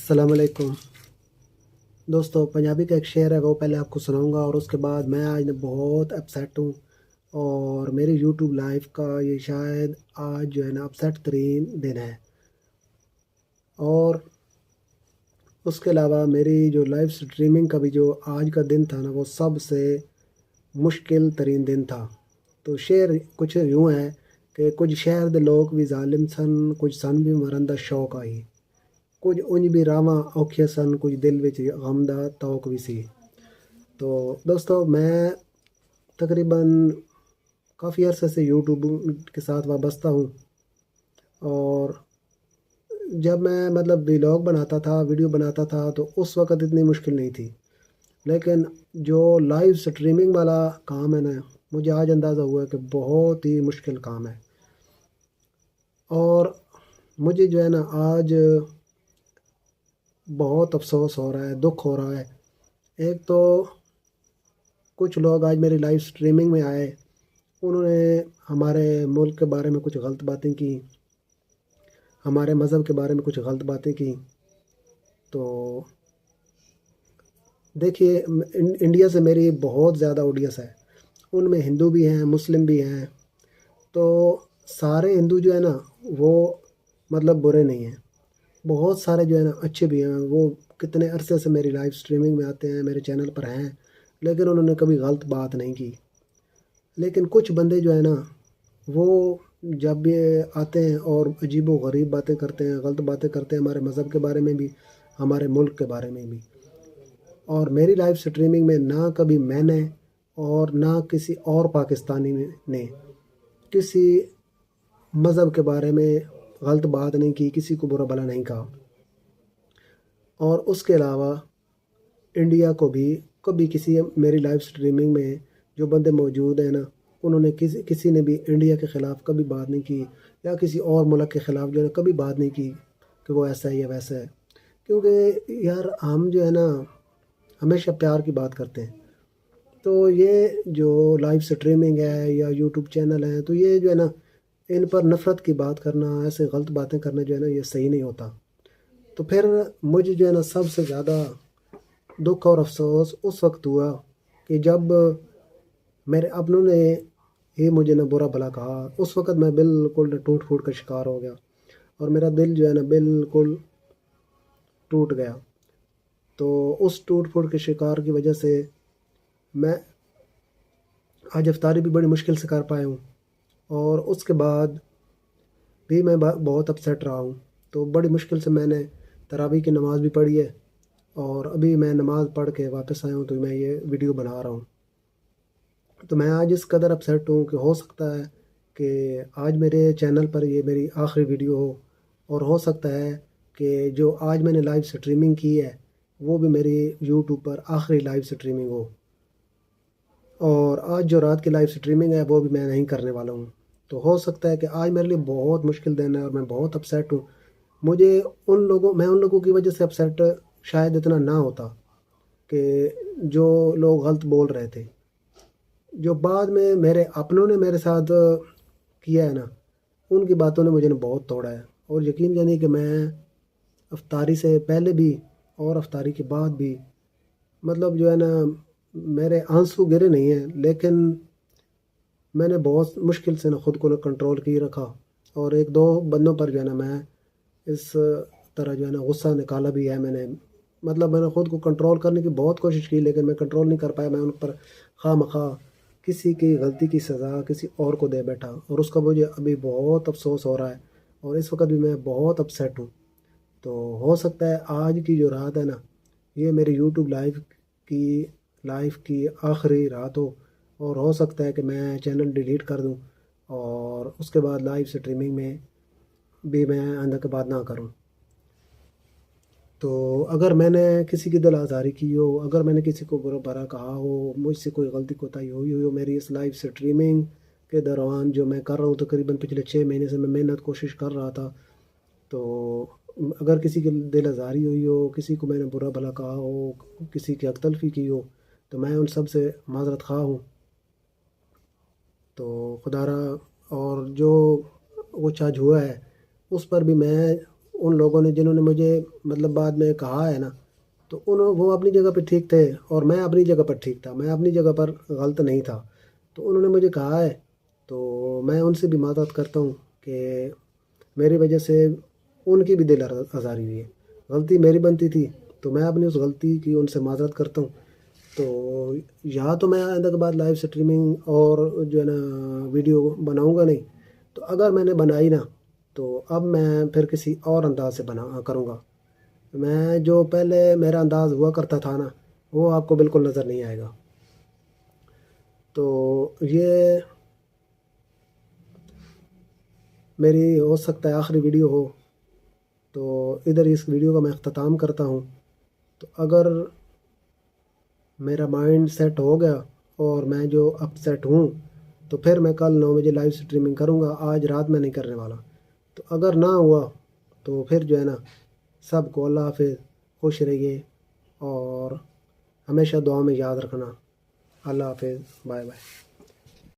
السلام علیکم دوستو، پنجابی کا ایک شعر ہے وہ پہلے آپ کو سناؤں گا اور اس کے بعد میں آج بہت اپسیٹ ہوں اور میری یوٹیوب لائف کا یہ شاید آج جو ہے نا اپسیٹ ترین دن ہے۔ اور اس کے علاوہ میری جو لائف سٹریمنگ کا بھی جو آج کا دن تھا نا وہ سب سے مشکل ترین دن تھا۔ تو شعر کچھ یوں ہے کہ کچھ شہر دے لوگ بھی ظالم سن، کچھ سن بھی مرن دا شوق آئی، کچھ انج بھی راواں اوکھیاں سن، کچھ دل وچ غم دا توق بھی سی۔ تو دوستو، میں تقریباً کافی عرصے سے یوٹیوب کے ساتھ وابستہ ہوں، اور جب میں ولاگ بناتا تھا، ویڈیو بناتا تھا، تو اس وقت اتنی مشکل نہیں تھی، لیکن جو لائیو سٹریمنگ والا کام ہے نا، مجھے آج اندازہ ہوا کہ بہت ہی مشکل کام ہے۔ اور مجھے جو ہے نا آج بہت افسوس ہو رہا ہے، دکھ ہو رہا ہے۔ ایک تو کچھ لوگ آج میری لائیو سٹریمنگ میں آئے، انہوں نے ہمارے ملک کے بارے میں کچھ غلط باتیں کی، ہمارے مذہب کے بارے میں کچھ غلط باتیں کی۔ تو دیکھیے، انڈیا سے میری بہت زیادہ آڈینس ہے، ان میں ہندو بھی ہیں، مسلم بھی ہیں۔ تو سارے ہندو جو ہے نا وہ برے نہیں ہیں، بہت سارے جو ہے نا اچھے بھی ہیں، وہ کتنے عرصے سے میری لائیو سٹریمنگ میں آتے ہیں، میرے چینل پر ہیں، لیکن انہوں نے کبھی غلط بات نہیں کی۔ لیکن کچھ بندے جو ہے نا وہ جب بھی آتے ہیں اور عجیب و غریب باتیں کرتے ہیں، غلط باتیں کرتے ہیں ہمارے مذہب کے بارے میں بھی، ہمارے ملک کے بارے میں بھی۔ اور میری لائیو سٹریمنگ میں نہ کبھی میں نے اور نہ کسی اور پاکستانی نے کسی مذہب کے بارے میں غلط بات نہیں کی، کسی کو برا بھلا نہیں کہا۔ اور اس کے علاوہ انڈیا کو بھی کبھی کسی میری لائیو سٹریمنگ میں جو بندے موجود ہیں نا، انہوں نے کسی نے بھی انڈیا کے خلاف کبھی بات نہیں کی، یا کسی اور ملک کے خلاف جو ہے کبھی بات نہیں کی کہ وہ ایسا ہے یا ویسا ہے۔ کیونکہ یار ہم جو ہے نا ہمیشہ پیار کی بات کرتے ہیں۔ تو یہ جو لائیو سٹریمنگ ہے یا یوٹیوب چینل ہے، تو یہ جو ہے نا ان پر نفرت کی بات کرنا، ایسے غلط باتیں کرنا جو ہے نا یہ صحیح نہیں ہوتا۔ تو پھر مجھے جو ہے نا سب سے زیادہ دکھ اور افسوس اس وقت ہوا کہ جب میرے اپنوں نے ہی مجھے نہ برا بھلا کہا۔ اس وقت میں بالکل ٹوٹ پھوٹ کا شکار ہو گیا، اور میرا دل جو ہے نا بالکل ٹوٹ گیا۔ تو اس ٹوٹ پھوٹ کے شکار کی وجہ سے میں آج افطاری بھی بڑی مشکل سے کر پایا ہوں، اور اس کے بعد بھی میں بہت اپسیٹ رہا ہوں۔ تو بڑی مشکل سے میں نے تراویح کی نماز بھی پڑھی ہے، اور ابھی میں نماز پڑھ کے واپس آیا ہوں تو میں یہ ویڈیو بنا رہا ہوں۔ تو میں آج اس قدر اپسیٹ ہوں کہ ہو سکتا ہے کہ آج میرے چینل پر یہ میری آخری ویڈیو ہو، اور ہو سکتا ہے کہ جو آج میں نے لائیو سٹریمنگ کی ہے وہ بھی میری یوٹیوب پر آخری لائیو سٹریمنگ ہو، اور آج جو رات کی لائیو سٹریمنگ ہے وہ بھی میں نہیں کرنے والا ہوں۔ تو ہو سکتا ہے کہ آج میرے لیے بہت مشکل دن ہے، اور میں بہت اپسیٹ ہوں۔ میں ان لوگوں کی وجہ سے اپسیٹ شاید اتنا نہ ہوتا کہ جو لوگ غلط بول رہے تھے، جو بعد میں میرے اپنوں نے میرے ساتھ کیا ہے نا، ان کی باتوں نے مجھے بہت توڑا ہے۔ اور یقین جانیے کہ میں افطاری سے پہلے بھی اور افطاری کے بعد بھی جو ہے نا میرے آنسو گرے نہیں ہیں، لیکن میں نے بہت مشکل سے خود کو کنٹرول کی رکھا، اور ایک دو بندوں پر جو ہے نا میں اس طرح جو ہے نا غصہ نکالا بھی ہے۔ میں نے خود کو کنٹرول کرنے کی بہت کوشش کی، لیکن میں کنٹرول نہیں کر پایا۔ میں ان پر خواہ مخواہ کسی کی غلطی کی سزا کسی اور کو دے بیٹھا، اور اس کا مجھے ابھی بہت افسوس ہو رہا ہے، اور اس وقت بھی میں بہت اپسیٹ ہوں۔ تو ہو سکتا ہے آج کی جو رات ہے نا یہ میری یوٹیوب لائف کی آخری رات ہو، اور ہو سکتا ہے کہ میں چینل ڈیلیٹ کر دوں، اور اس کے بعد لائیو سٹریمنگ میں بھی میں آئندہ کے بعد نہ کروں۔ تو اگر میں نے کسی کی دل آزاری کی ہو، اگر میں نے کسی کو برا بھلا کہا ہو، مجھ سے کوئی غلطی کوتاہی ہوئی ہو میری اس لائیو سٹریمنگ کے دوران جو میں کر رہا ہوں، تقریباً پچھلے 6 مہینے سے میں محنت کوشش کر رہا تھا، تو اگر کسی کی دل آزاری ہوئی ہو، کسی کو میں نے برا بھلا کہا ہو، کسی کی حق تلفی کی ہو، تو میں ان سب سے معذرت خواہ ہوں۔ تو خدا را، اور جو کچھ آج ہوا ہے اس پر بھی میں ان لوگوں نے جنہوں نے مجھے مطلب بعد میں کہا ہے نا، تو وہ اپنی جگہ پہ ٹھیک تھے اور میں اپنی جگہ پر ٹھیک تھا، میں اپنی جگہ پر غلط نہیں تھا. تو انہوں نے مجھے کہا ہے، تو میں ان سے بھی معذرت کرتا ہوں کہ میری وجہ سے ان کی بھی دل آزاری ہوئی ہے. غلطی میری بنتی تھی، تو میں اپنی اس غلطی کی ان سے معذرت کرتا ہوں. تو یا تو میں آئندہ کے بعد لائیو سٹریمنگ اور جو ہے نا ویڈیو بناؤں گا نہیں. تو اگر میں نے بنائی نا، تو اب میں پھر کسی اور انداز سے کروں گا. میں جو پہلے میرا انداز ہوا کرتا تھا نا، وہ آپ کو بالکل نظر نہیں آئے گا. تو یہ میری ہو سکتا ہے آخری ویڈیو ہو، تو ادھر اس ویڈیو کا میں اختتام کرتا ہوں. تو اگر میرا مائنڈ سیٹ ہو گیا اور میں جو اپ سیٹ ہوں، تو پھر میں کل 9 بجے لائیو سٹریمنگ کروں گا. آج رات میں نہیں کرنے والا. تو اگر نہ ہوا تو پھر جو ہے نا، سب کو اللہ حافظ، خوش رہیے اور ہمیشہ دعا میں یاد رکھنا. اللہ حافظ، بائے بائے.